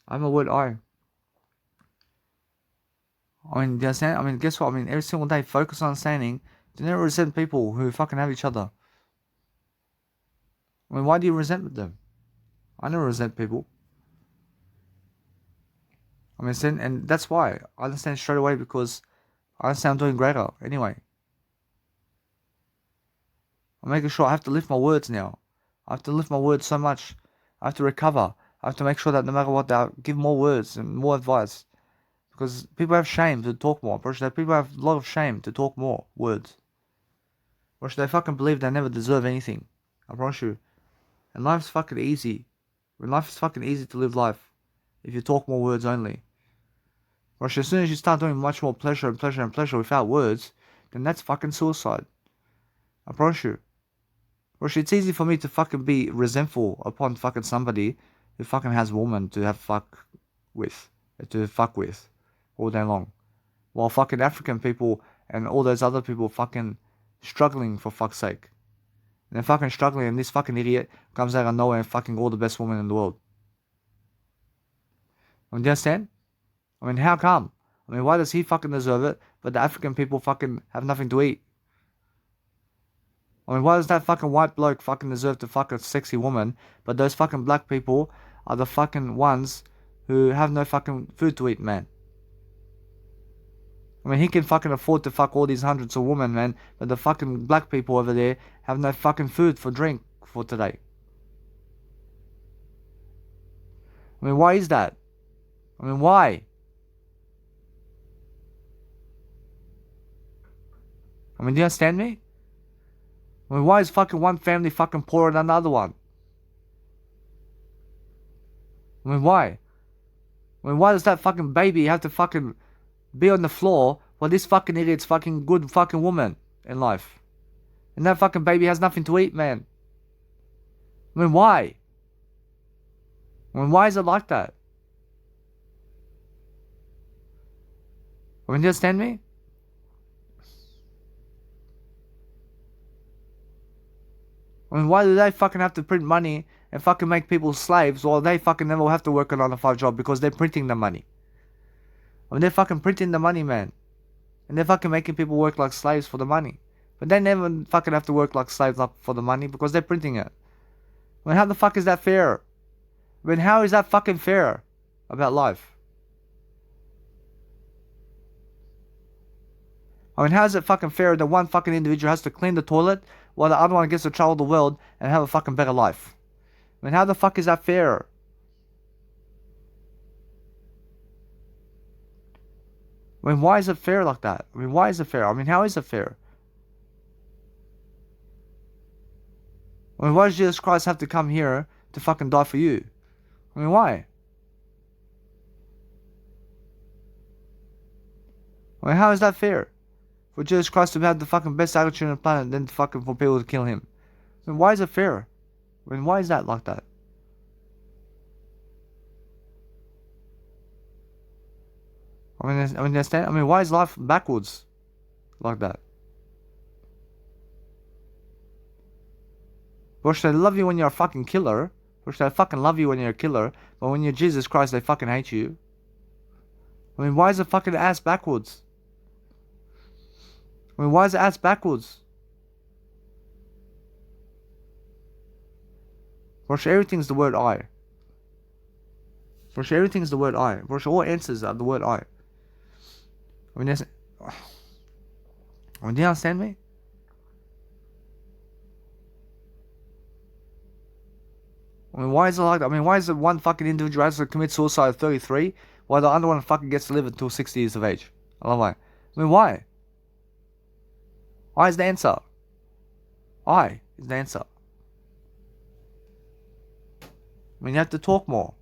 I'm a word I. I mean, do you understand? I mean, guess what? I mean, every single day, focus on understanding. Do never resent people who fucking have each other. I mean, why do you resent them? I never resent people. I mean, and that's why. I understand straight away because I understand I'm doing greater anyway. I'm making sure I have to lift my words now. I have to lift my words so much. I have to recover. I have to make sure that no matter what, I'll give more words and more advice. Because people have shame to talk more. People have a lot of shame to talk more words. Or should they fucking believe they never deserve anything? I promise you. And life's fucking easy. When life is fucking easy to live life. If you talk more words only. Or as soon as you start doing much more pleasure and pleasure and pleasure without words, then that's fucking suicide. I promise you. Or it's easy for me to fucking be resentful upon fucking somebody who fucking has a woman to fuck with all day long. While fucking African people and all those other people fucking struggling for fuck's sake. And they're fucking struggling and this fucking idiot comes out of nowhere and fucking all the best women in the world. I mean, do you understand? I mean, how come? I mean, why does he fucking deserve it, but the African people fucking have nothing to eat? I mean, why does that fucking white bloke fucking deserve to fuck a sexy woman, but those fucking black people are the fucking ones who have no fucking food to eat, man? I mean, he can fucking afford to fuck all these hundreds of women, man, but the fucking black people over there have no fucking food for drink for today. I mean, why is that? I mean, why? I mean, do you understand me? I mean, why is fucking one family fucking poorer than the other one? I mean, why? I mean, why does that fucking baby have to fucking be on the floor while this fucking idiot's fucking good fucking woman in life? And that fucking baby has nothing to eat, man. I mean, why? I mean, why is it like that? I mean, do you understand me? I mean, why do they fucking have to print money and fucking make people slaves while they fucking never have to work a 9-to-5 job because they're printing the money? I mean, they're fucking printing the money, man. And they're fucking making people work like slaves for the money. But they never fucking have to work like slaves for the money because they're printing it. I mean, how the fuck is that fair? I mean, how is that fucking fair about life? I mean, how is it fucking fair that one fucking individual has to clean the toilet while the other one gets to travel the world and have a fucking better life? I mean, how the fuck is that fair? I mean, why is it fair like that? I mean, why is it fair? I mean, how is it fair? I mean, why does Jesus Christ have to come here to fucking die for you? I mean, why? I mean, how is that fair? For Jesus Christ to have the fucking best attitude on the planet than fucking for people to kill him. I mean, why is it fair? I mean, why is that like that? Understand? I mean, why is life backwards like that? Or should they love you when you're a fucking killer? Or should they fucking love you when you're a killer, but when you're Jesus Christ, they fucking hate you? I mean, why is the fucking ass backwards? I mean, why is the ass backwards? Rosh, everything's the word I. Rosh, everything's the word I. Rosh, all answers are the word I. I mean, do you understand me? I mean, why is it like that? I mean, why is it one fucking individual has to commit suicide at 33 while the other one fucking gets to live until 60 years of age? I love why. I mean, why? I is the answer. I is the answer. I mean, you have to talk more.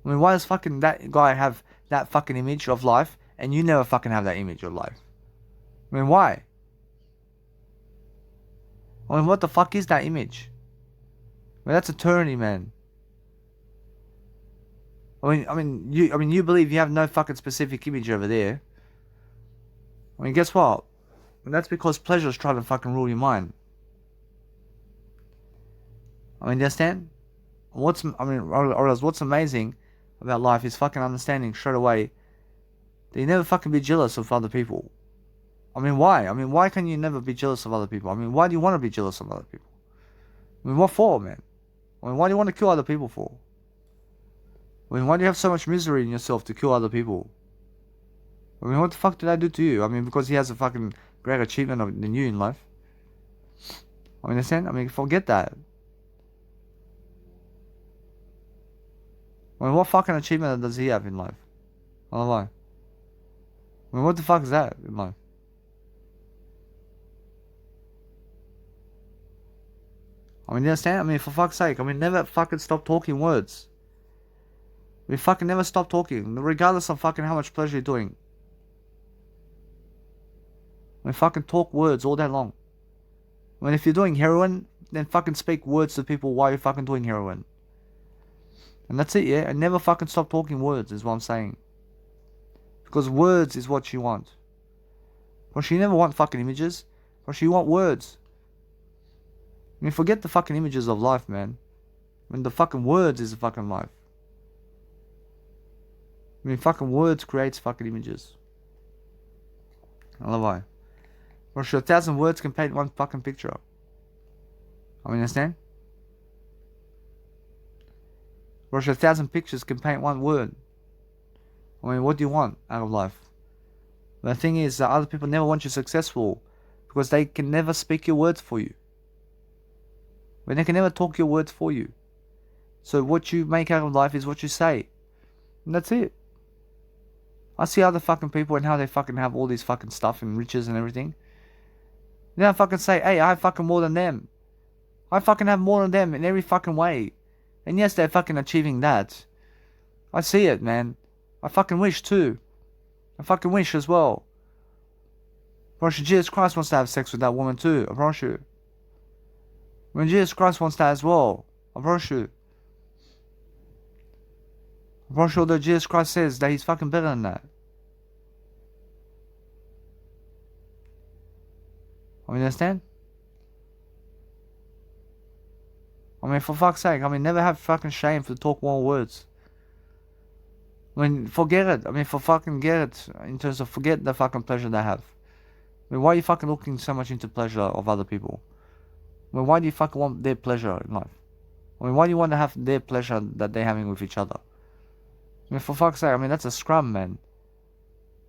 I mean, why does fucking that guy have that fucking image of life and you never fucking have that image of life? I mean, why? I mean, what the fuck is that image? I mean, that's eternity, man. I mean, you believe you have no fucking specific image over there. I mean, guess what? And that's because pleasure's trying to fucking rule your mind. I mean, do you understand? What's amazing about life is fucking understanding straight away that you never fucking be jealous of other people. I mean, why? I mean, why can you never be jealous of other people? I mean, why do you want to be jealous of other people? I mean, what for, man? I mean, why do you want to kill other people for? I mean, why do you have so much misery in yourself to kill other people? I mean, what the fuck did I do to you? I mean, because he has a fucking greater achievement than you in life. I mean, understand? I mean, forget that. I mean, what fucking achievement does he have in life? I don't know why. I mean, what the fuck is that in life? I mean, you understand? I mean, for fuck's sake, I mean, never fucking stop talking words. We fucking never stop talking, regardless of fucking how much pleasure you're doing. I mean, fucking talk words all day long. I mean, if you're doing heroin, then fucking speak words to people while you're fucking doing heroin. And that's it, yeah? And never fucking stop talking words, is what I'm saying. Because words is what you want. But you never want fucking images. But you want words. I mean, forget the fucking images of life, man. I mean, the fucking words is the fucking life. I mean, fucking words creates fucking images. I love why. Or sure, 1,000 words can paint one fucking picture. I mean, understand? Or sure, 1,000 pictures can paint one word. I mean, what do you want out of life? But the thing is that other people never want you successful because they can never speak your words for you. But they can never talk your words for you. So what you make out of life is what you say. And that's it. I see other fucking people and how they fucking have all this fucking stuff and riches and everything. Then I fucking say, hey, I have fucking more than them. I fucking have more than them in every fucking way. And yes, they're fucking achieving that. I see it, man. I fucking wish too. I fucking wish as well. Bro, Jesus Christ wants to have sex with that woman too. I promise you. When Jesus Christ wants that as well. I promise you. I promise you, although Jesus Christ says that he's fucking better than that. I mean, understand? I mean, for fuck's sake. I mean, never have fucking shame to talk more words. I mean, forget it. I mean, for fucking get it. In terms of forget the fucking pleasure they have. I mean, why are you fucking looking so much into pleasure of other people? I mean, why do you fucking want their pleasure in life? I mean, why do you want to have their pleasure that they're having with each other? I mean, for fuck's sake, I mean, that's a scrum, man.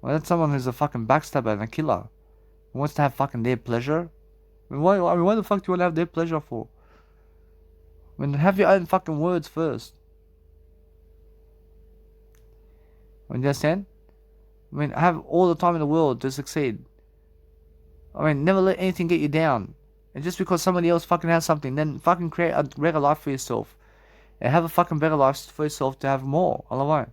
I mean, that's someone who's a fucking backstabber and a killer. Who wants to have fucking their pleasure? I mean, why the fuck do you want to have their pleasure for? I mean, have your own fucking words first. I mean, you understand? I mean, have all the time in the world to succeed. I mean, never let anything get you down. And just because somebody else fucking has something, then fucking create a better life for yourself. And have a fucking better life for yourself to have more all the way.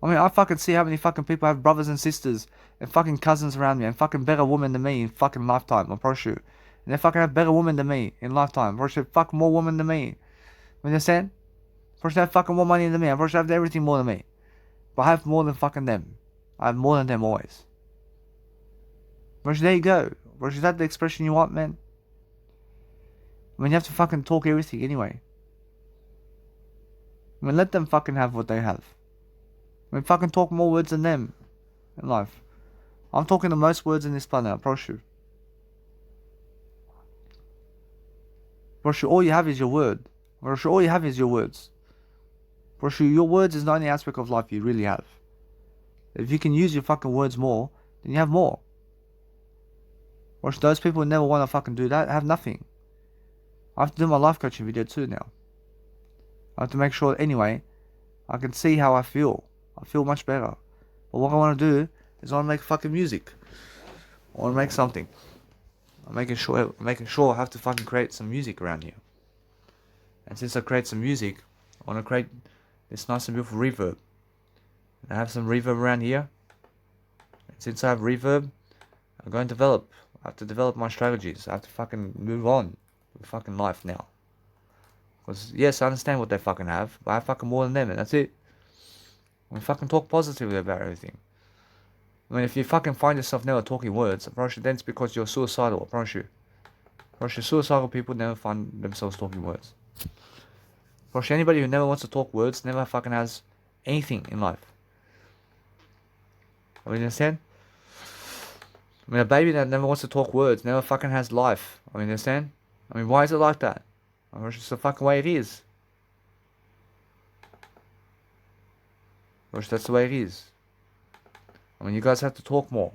I mean, I fucking see how many fucking people have brothers and sisters and fucking cousins around me and fucking better women than me in fucking lifetime, I promise you. And they fucking have better women than me in lifetime. I promise you, fuck more women than me. You understand? I promise you have fucking more money than me. I promise you have everything more than me. But I have more than fucking them. I have more than them always. Bros, there you go. Bros, is that the expression you want, man? I mean, you have to fucking talk everything anyway. I mean, let them fucking have what they have. I mean, fucking talk more words than them in life. I'm talking the most words in this planet, I promise you. Bros, all you have is your word. Bros, all you have is your words. Bros, your words is the only aspect of life you really have. If you can use your fucking words more, then you have more. Or those people who never want to fucking do that have nothing. I have to do my life coaching video too now. I have to make sure anyway I can see how I feel. I feel much better. But what I want to do is I want to make fucking music. I want to make something. I'm making sure I have to fucking create some music around here. And since I create some music, I want to create this nice and beautiful reverb. And I have some reverb around here. And since I have reverb, I'm going to develop. I have to develop my strategies. I have to fucking move on with fucking life now. Because, yes, I understand what they fucking have, but I have fucking more than them, and that's it. I mean, fucking talk positively about everything. I mean, if you fucking find yourself never talking words, I promise you, then it's because you're suicidal, I promise you. I promise you, suicidal people never find themselves talking words. I promise you, anybody who never wants to talk words never fucking has anything in life. I mean, you understand? I mean, a baby that never wants to talk words never fucking has life. I mean, you understand? I mean, why is it like that? I mean, it's just the fucking way it is. That's the way it is. I mean, you guys have to talk more.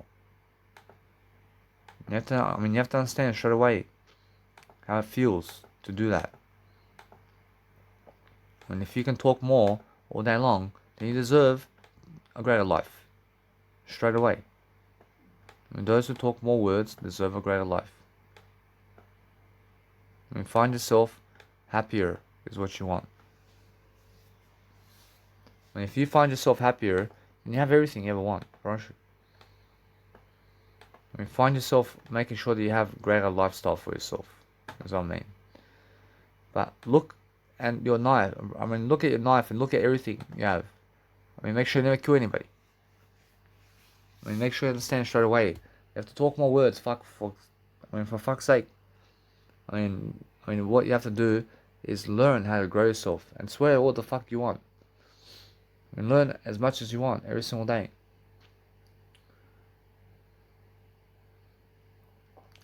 You have to understand straight away how it feels to do that. And if you can talk more all day long, then you deserve a greater life. Straight away. I mean, those who talk more words deserve a greater life. I mean, find yourself happier is what you want. And if you find yourself happier, then you have everything you ever want, don't you? I mean, find yourself making sure that you have greater lifestyle for yourself, is what I mean. But look at your knife. I mean, look at your knife and look at everything you have. I mean, make sure you never kill anybody. I mean, make sure you understand straight away. You have to talk more words. For fuck's sake. I mean, what you have to do is learn how to grow yourself and swear what the fuck you want. I mean, learn as much as you want every single day.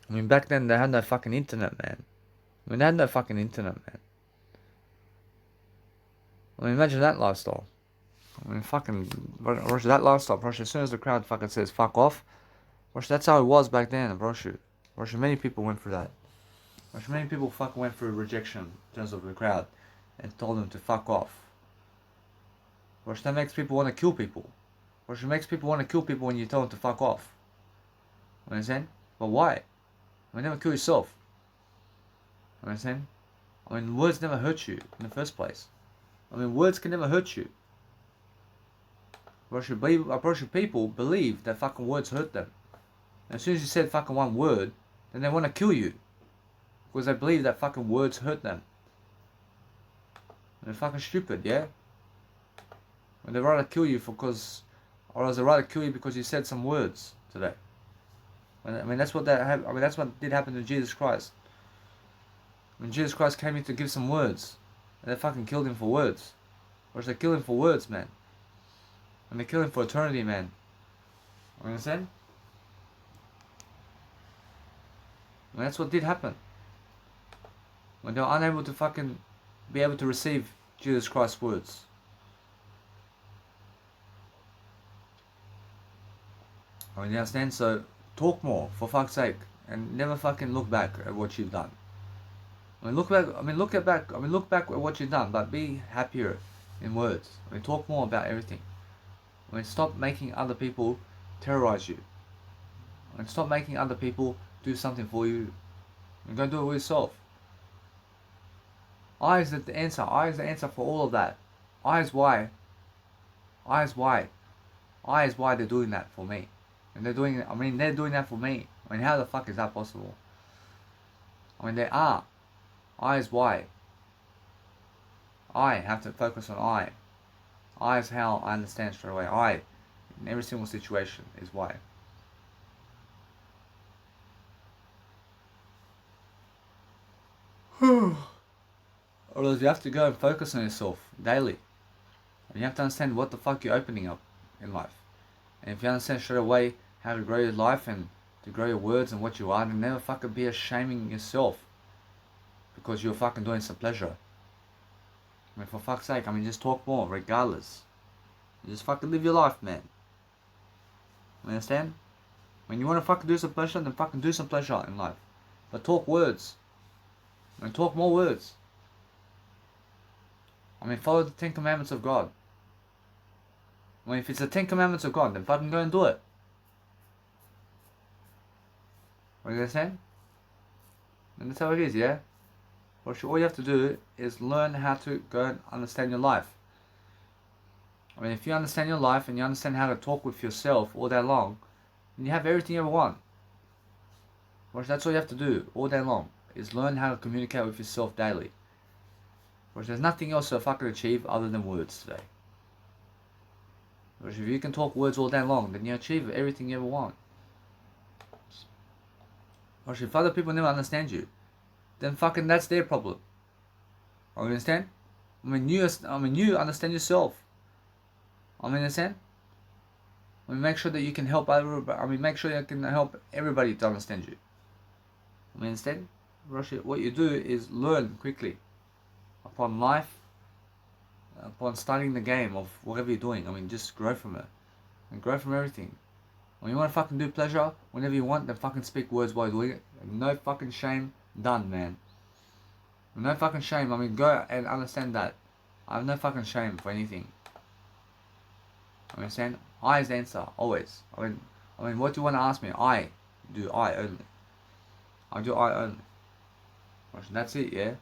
I mean, back then they had no fucking internet, man. I mean, they had no fucking internet, man. I mean, imagine that lifestyle. I mean, fucking, that lifestyle, bro. As soon as the crowd fucking says fuck off, bro, that's how it was back then, bro. Many people went through that. Many people fucking went through rejection in terms of the crowd and told them to fuck off. Which that makes people want to kill people. Which makes people want to kill people when you tell them to fuck off. Understand? But why? Never kill yourself. Understand? Words never hurt you in the first place. Words can never hurt you. People believe that fucking words hurt them. And as soon as you said fucking one word, then they want to kill you. Because they believe that fucking words hurt them. And they're fucking stupid, yeah? When they rather kill you or else they rather kill you because you said some words today. That's what that's what did happen to Jesus Christ. When Jesus Christ came in to give some words, and they fucking killed him for words. Or they kill him for words, man. And they kill him for eternity, man. You understand? That's what did happen. When they were unable to fucking be able to receive Jesus Christ's words. You understand? So talk more, for fuck's sake, and never fucking look back at what you've done. Look back at what you've done, but be happier in words. Talk more about everything. Stop making other people terrorize you. Stop making other people do something for you. Go do it with yourself. I is the answer. I is the answer for all of that. I is why. I is why. I is why they're doing that for me. And they're doing that for me. How the fuck is that possible? They are. I is why. I have to focus on I. I is how I understand straight away. I, in every single situation, is why. Or else you have to go and focus on yourself daily. And you have to understand what the fuck you're opening up in life. And if you understand straight away how to grow your life and to grow your words and what you are, then never fucking be ashaming yourself because you're fucking doing some pleasure. For fuck's sake, just talk more, regardless. You just fucking live your life, man. You understand? When you want to fucking do some pleasure, then fucking do some pleasure in life. But talk words. Talk more words. Follow the 10 Commandments of God. If it's the 10 Commandments of God, then fucking go and do it. What do you understand? And that's how it is, yeah? All you have to do is learn how to go and understand your life. If you understand your life and you understand how to talk with yourself all day long, then you have everything you ever want. That's all you have to do all day long, is learn how to communicate with yourself daily. There's nothing else to fucking achieve other than words today. If you can talk words all day long, then you achieve everything you ever want. If other people never understand you, then fucking that's their problem. You understand? You understand yourself. Understand? Make sure that you can help everybody. Make sure you can help everybody to understand you. Understand? What you do is learn quickly upon life, upon starting the game of whatever you're doing. Just grow from it. And grow from everything. When you want to fucking do pleasure, whenever you want, then fucking speak words while you're doing it. No fucking shame. Done, man. No fucking shame. Go and understand that. I have no fucking shame for anything. Understand? I is the answer, always. What do you want to ask me? I do I only. I do I only. That's it, yeah?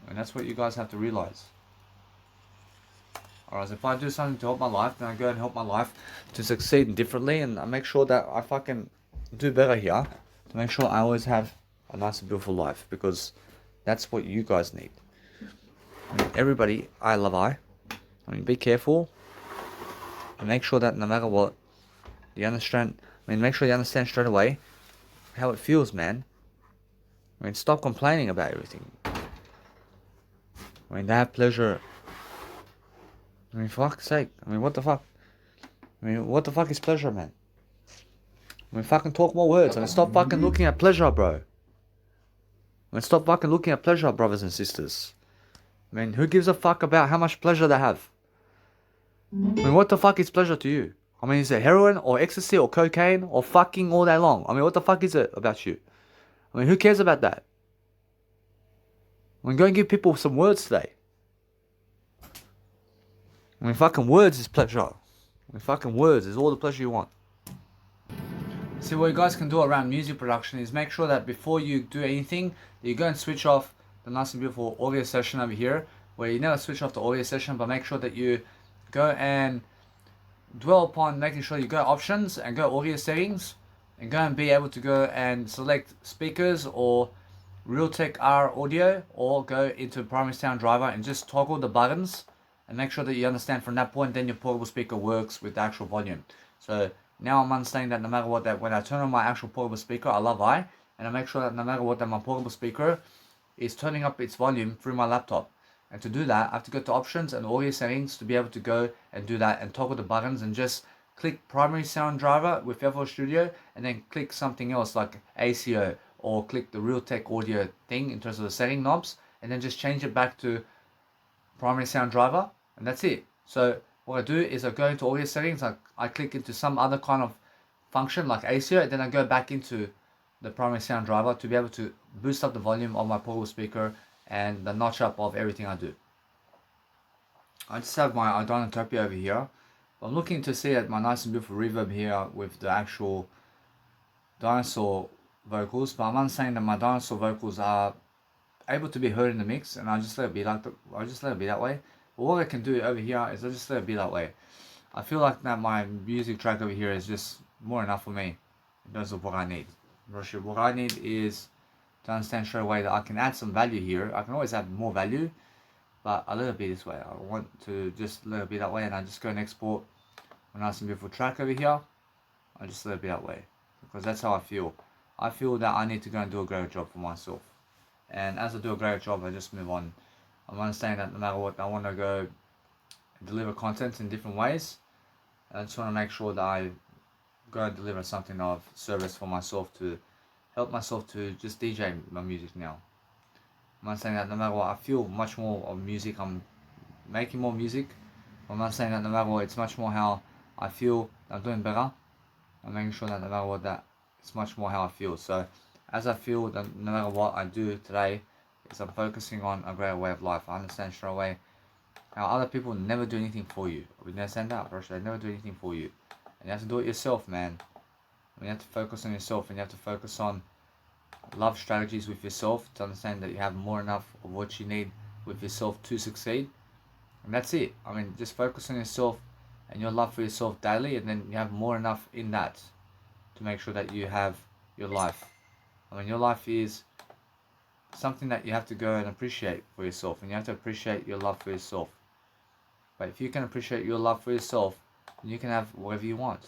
And that's what you guys have to realize. Or else if I do something to help my life, then I go and help my life to succeed differently, and I make sure that I fucking do better here to make sure I always have a nice and beautiful life, because that's what you guys need. Everybody, I love I. Be careful and make sure that no matter what, you understand. Make sure you understand straight away how it feels, man. Stop complaining about everything. They have pleasure. For fuck's sake. What the fuck? What the fuck is pleasure, man? Fucking talk more words. Stop fucking looking at pleasure, bro. Stop fucking looking at pleasure, brothers and sisters. Who gives a fuck about how much pleasure they have? What the fuck is pleasure to you? Is it heroin or ecstasy or cocaine or fucking all day long? What the fuck is it about you? Who cares about that? Go and give people some words today. Fucking words is pleasure. Fucking words is all the pleasure you want. See, what you guys can do around music production is make sure that before you do anything, you go and switch off the nice and beautiful audio session over here, where you never switch off the audio session, but make sure that you go and dwell upon making sure you go options and go audio settings and go and be able to go and select speakers or Realtek R audio, or go into primary sound driver and just toggle the buttons and make sure that you understand from that point, then your portable speaker works with the actual volume. So now I'm understanding that no matter what, that when I turn on my actual portable speaker, I love I, and I make sure that no matter what, that my portable speaker is turning up its volume through my laptop. And to do that, I have to go to options and audio settings to be able to go and do that and toggle the buttons and just click primary sound driver with FL Studio and then click something else like ACO, or click the Realtek audio thing in terms of the setting knobs, and then just change it back to primary sound driver, and that's it. So what I do is I go into audio settings, I click into some other kind of function like ACO, and then I go back into the primary sound driver to be able to boost up the volume of my portable speaker and the notch up of everything I do. I just have my Idonotopia over here. I'm looking to see at my nice and beautiful reverb here with the actual dinosaur vocals, but I'm understanding that my dinosaur vocals are able to be heard in the mix, and I just let it be that way. But what I can do over here is I just let it be that way. I feel like that my music track over here is just more enough for me in terms of what I need. What I need is to understand straight away that I can add some value here. I can always add more value, but I let it be this way. I want to just let it be that way, and I just go and export a nice and beautiful track over here. I just let it be that way because that's how I feel. I feel that I need to go and do a great job for myself, and as I do a great job, I just move on. I'm understanding that no matter what, I want to go deliver content in different ways. I just want to make sure that I go and deliver something of service for myself to help myself to just DJ my music now. I'm not saying that no matter what, I feel much more of music, I'm making more music. I'm not saying that no matter what, it's much more how I feel I'm doing better. I'm making sure that no matter what, that it's much more how I feel. So as I feel that no matter what I do today, is I'm focusing on a greater way of life. I understand straight away how other people never do anything for you. We understand that, bro. They never do anything for you. And you have to do it yourself, man. You have to focus on yourself, and you have to focus on love strategies with yourself to understand that you have more enough of what you need with yourself to succeed. And that's it. I mean, just focus on yourself and your love for yourself daily, and then you have more enough in that to make sure that you have your life. I mean, your life is something that you have to go and appreciate for yourself, and you have to appreciate your love for yourself. But if you can appreciate your love for yourself, then you can have whatever you want.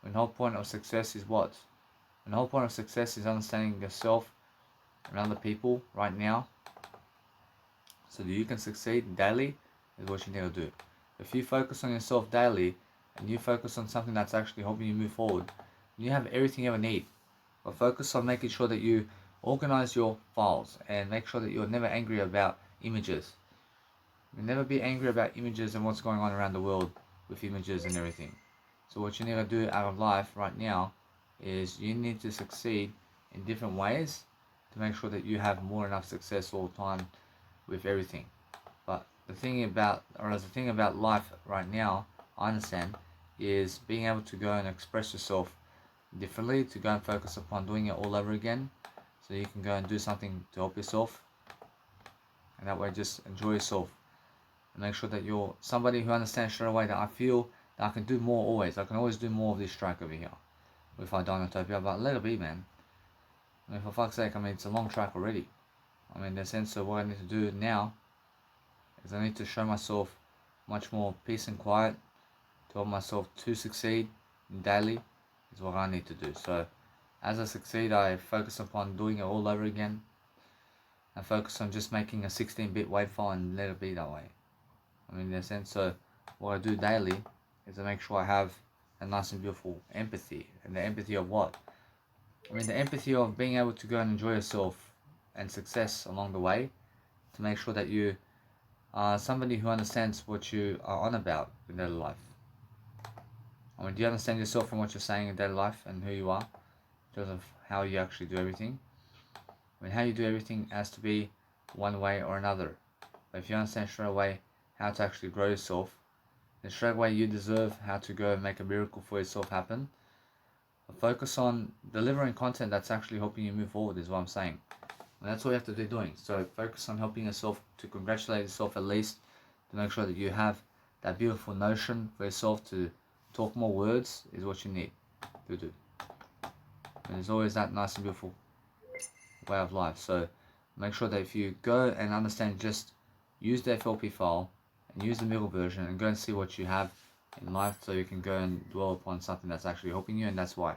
And the whole point of success is what? And the whole point of success is understanding yourself and other people right now, so that you can succeed daily is what you need to do. If you focus on yourself daily and you focus on something that's actually helping you move forward, you have everything you ever need. But focus on making sure that you organize your files and make sure that you're never angry about images. You never be angry about images and what's going on around the world with images and everything. So what you need to do out of life right now is you need to succeed in different ways to make sure that you have more enough success all the time with everything. But the thing about life right now, I understand, is being able to go and express yourself differently, to go and focus upon doing it all over again, so you can go and do something to help yourself, and that way just enjoy yourself and make sure that you're somebody who understands straight away that I feel that I can do more always. I can always do more of this track over here with Idonotopia, but let it be, man. I mean, for fuck's sake, I mean, it's a long track already. I mean, in the sense of what I need to do now is I need to show myself much more peace and quiet to help myself to succeed daily is what I need to do. So as I succeed, I focus upon doing it all over again. I focus on just making a 16-bit WAV file and let it be that way. I mean, in a sense, so what I do daily is to make sure I have a nice and beautiful empathy. And the empathy of what? I mean, the empathy of being able to go and enjoy yourself and success along the way, to make sure that you are somebody who understands what you are on about in daily life. I mean, do you understand yourself from what you're saying in daily life and who you are in terms of how you actually do everything? I mean, how you do everything has to be one way or another. But if you understand straight away how to actually grow yourself, then straight away you deserve how to go and make a miracle for yourself happen. Focus on delivering content that's actually helping you move forward is what I'm saying. And that's what you have to be doing. So focus on helping yourself to congratulate yourself, at least to make sure that you have that beautiful notion for yourself to talk more words is what you need to do. And there's always that nice and beautiful way of life. So make sure that if you go and understand, just use the FLP file and use the middle version and go and see what you have in life, so you can go and dwell upon something that's actually helping you, and that's why.